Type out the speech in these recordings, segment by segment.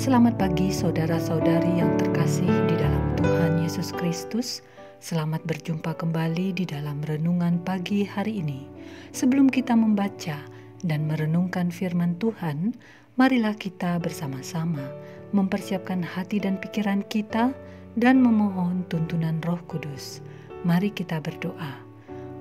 Selamat pagi saudara-saudari yang terkasih di dalam Tuhan Yesus Kristus. Selamat berjumpa kembali di dalam renungan pagi hari ini. Sebelum kita membaca dan merenungkan firman Tuhan, marilah kita bersama-sama mempersiapkan hati dan pikiran kita dan memohon tuntunan Roh Kudus. Mari kita berdoa.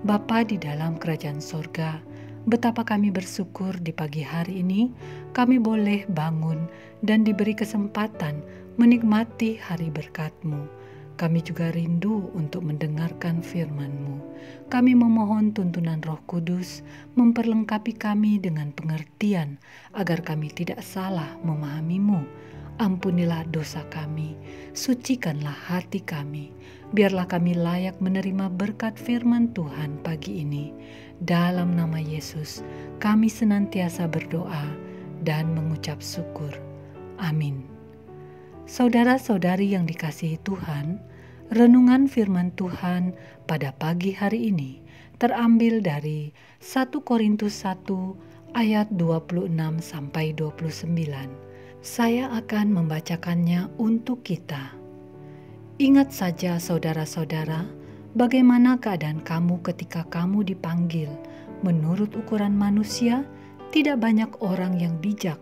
Bapa di dalam kerajaan sorga, betapa kami bersyukur di pagi hari ini kami boleh bangun dan diberi kesempatan menikmati hari berkat-Mu. Kami juga rindu untuk mendengarkan firman-Mu. Kami memohon tuntunan Roh Kudus memperlengkapi kami dengan pengertian agar kami tidak salah memahami-Mu. Ampunilah dosa kami, sucikanlah hati kami. Biarlah kami layak menerima berkat firman Tuhan pagi ini. Dalam nama Yesus, kami senantiasa berdoa dan mengucap syukur. Amin. Saudara-saudari yang dikasihi Tuhan, renungan firman Tuhan pada pagi hari ini terambil dari 1 Korintus 1 ayat 26 sampai 29. Saya akan membacakannya untuk kita. Ingat saja saudara-saudara, bagaimana keadaan kamu ketika kamu dipanggil. Menurut ukuran manusia, tidak banyak orang yang bijak,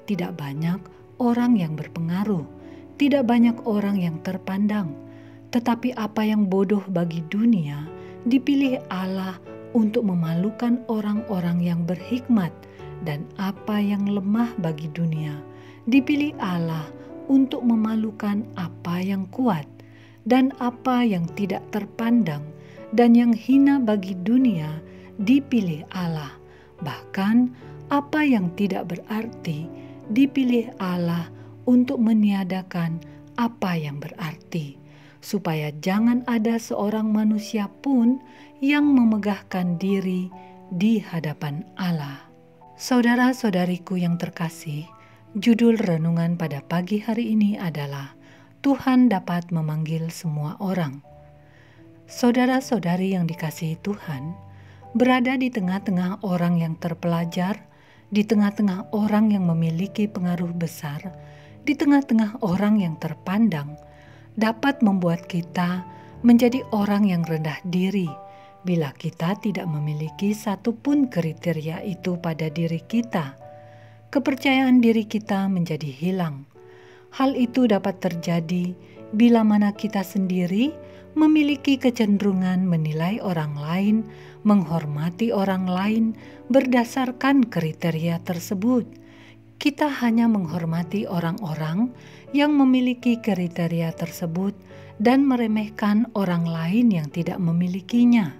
tidak banyak orang yang berpengaruh, tidak banyak orang yang terpandang. Tetapi apa yang bodoh bagi dunia, dipilih Allah untuk memalukan orang-orang yang berhikmat, dan apa yang lemah bagi dunia, dipilih Allah untuk memalukan apa yang kuat, dan apa yang tidak terpandang, dan yang hina bagi dunia, dipilih Allah. Bahkan apa yang tidak berarti, dipilih Allah untuk meniadakan apa yang berarti, supaya jangan ada seorang manusia pun yang memegahkan diri di hadapan Allah. Saudara-saudariku yang terkasih, judul renungan pada pagi hari ini adalah Tuhan dapat memanggil semua orang. Saudara-saudari yang dikasihi Tuhan, berada di tengah-tengah orang yang terpelajar, di tengah-tengah orang yang memiliki pengaruh besar, di tengah-tengah orang yang terpandang, dapat membuat kita menjadi orang yang rendah diri bila kita tidak memiliki satupun kriteria itu pada diri kita. Kepercayaan diri kita menjadi hilang. Hal itu dapat terjadi bila mana kita sendiri memiliki kecenderungan menilai orang lain, menghormati orang lain berdasarkan kriteria tersebut. Kita hanya menghormati orang-orang yang memiliki kriteria tersebut dan meremehkan orang lain yang tidak memilikinya.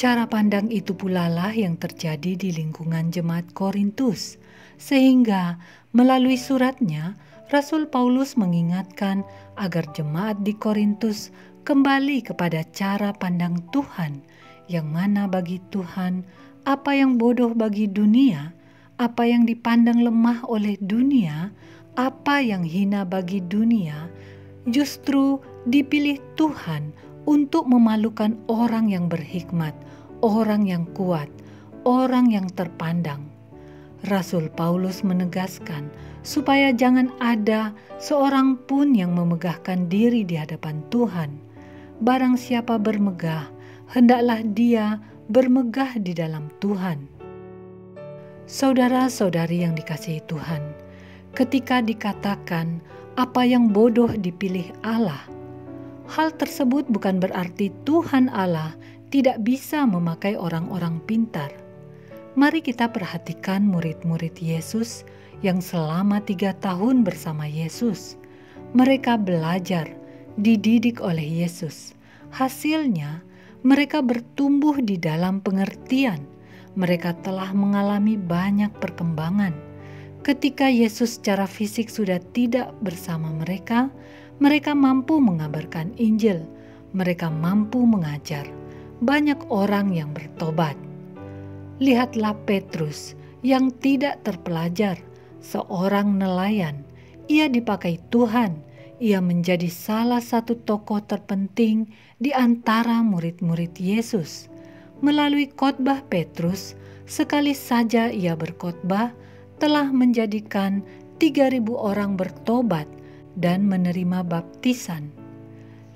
Cara pandang itu pula lah yang terjadi di lingkungan jemaat Korintus, sehingga melalui suratnya Rasul Paulus mengingatkan agar jemaat di Korintus kembali kepada cara pandang Tuhan, yang mana bagi Tuhan apa yang bodoh bagi dunia, apa yang dipandang lemah oleh dunia, apa yang hina bagi dunia, justru dipilih Tuhan untuk memalukan orang yang berhikmat, orang yang kuat, orang yang terpandang. Rasul Paulus menegaskan supaya jangan ada seorang pun yang memegahkan diri di hadapan Tuhan. Barang siapa bermegah, hendaklah dia bermegah di dalam Tuhan. Saudara-saudari yang dikasihi Tuhan, ketika dikatakan apa yang bodoh dipilih Allah, hal tersebut bukan berarti Tuhan Allah tidak bisa memakai orang-orang pintar. Mari kita perhatikan murid-murid Yesus yang selama 3 tahun bersama Yesus. Mereka belajar, dididik oleh Yesus. Hasilnya, mereka bertumbuh di dalam pengertian. Mereka telah mengalami banyak perkembangan. Ketika Yesus secara fisik sudah tidak bersama mereka, mereka mampu mengabarkan Injil. Mereka mampu mengajar. Banyak orang yang bertobat. Lihatlah Petrus yang tidak terpelajar, seorang nelayan. Ia dipakai Tuhan. Ia menjadi salah satu tokoh terpenting di antara murid-murid Yesus. Melalui khotbah Petrus, sekali saja ia berkhotbah telah menjadikan 3.000 orang bertobat dan menerima baptisan.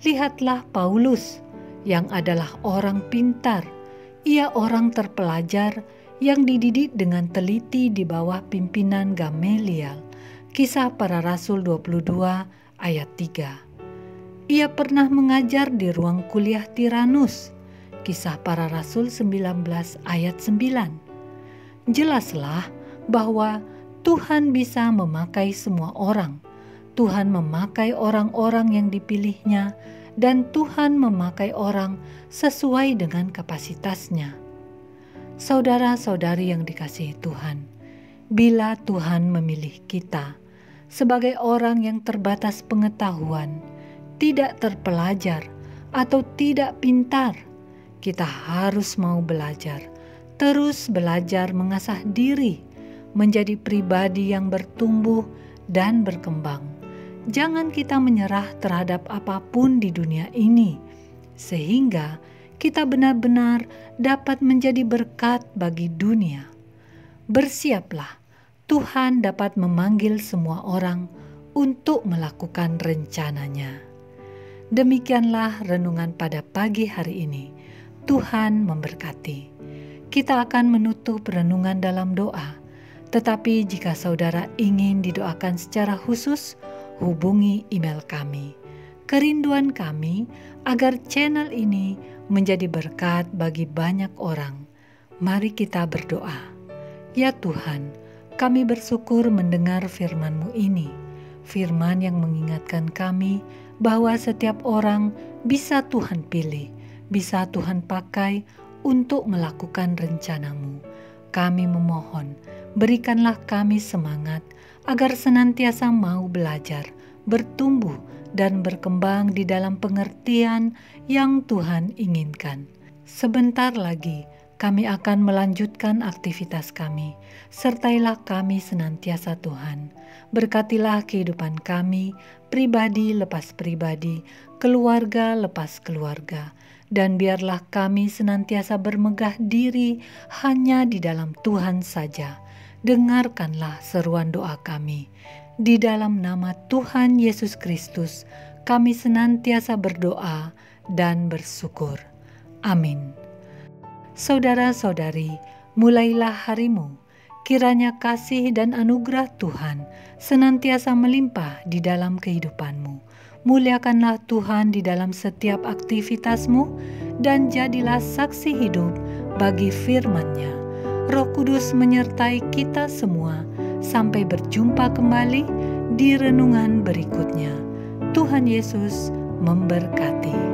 Lihatlah Paulus yang adalah orang pintar. Ia orang terpelajar yang dididik dengan teliti di bawah pimpinan Gamaliel. Kisah Para Rasul 22 ayat 3. Ia pernah mengajar di ruang kuliah Tiranus. Kisah Para Rasul 19 ayat 9. Jelaslah bahwa Tuhan bisa memakai semua orang. Tuhan memakai orang-orang yang dipilihnya, dan Tuhan memakai orang sesuai dengan kapasitasnya. Saudara-saudari yang dikasihi Tuhan, bila Tuhan memilih kita sebagai orang yang terbatas pengetahuan, tidak terpelajar, atau tidak pintar, kita harus mau belajar, terus belajar mengasah diri, menjadi pribadi yang bertumbuh dan berkembang. Jangan kita menyerah terhadap apapun di dunia ini, sehingga kita benar-benar dapat menjadi berkat bagi dunia. Bersiaplah, Tuhan dapat memanggil semua orang untuk melakukan rencananya. Demikianlah renungan pada pagi hari ini. Tuhan memberkati. Kita akan menutup renungan dalam doa, tetapi jika saudara ingin didoakan secara khusus, hubungi email kami. Kerinduan kami agar channel ini menjadi berkat bagi banyak orang. Mari kita berdoa. Ya Tuhan, kami bersyukur mendengar firman-Mu ini. Firman yang mengingatkan kami bahwa setiap orang bisa Tuhan pilih, bisa Tuhan pakai untuk melakukan rencana-Mu. Kami memohon, berikanlah kami semangat agar senantiasa mau belajar, bertumbuh, dan berkembang di dalam pengertian yang Tuhan inginkan. Sebentar lagi kami akan melanjutkan aktivitas kami. Sertailah kami senantiasa Tuhan. Berkatilah kehidupan kami, pribadi lepas pribadi, keluarga lepas keluarga. Dan biarlah kami senantiasa bermegah diri hanya di dalam Tuhan saja. Dengarkanlah seruan doa kami. Di dalam nama Tuhan Yesus Kristus, kami senantiasa berdoa dan bersyukur. Amin. Saudara-saudari, mulailah harimu. Kiranya kasih dan anugerah Tuhan senantiasa melimpah di dalam kehidupanmu. Muliakanlah Tuhan di dalam setiap aktivitasmu dan jadilah saksi hidup bagi firman-Nya. Roh Kudus menyertai kita semua. Sampai berjumpa kembali di renungan berikutnya. Tuhan Yesus memberkati.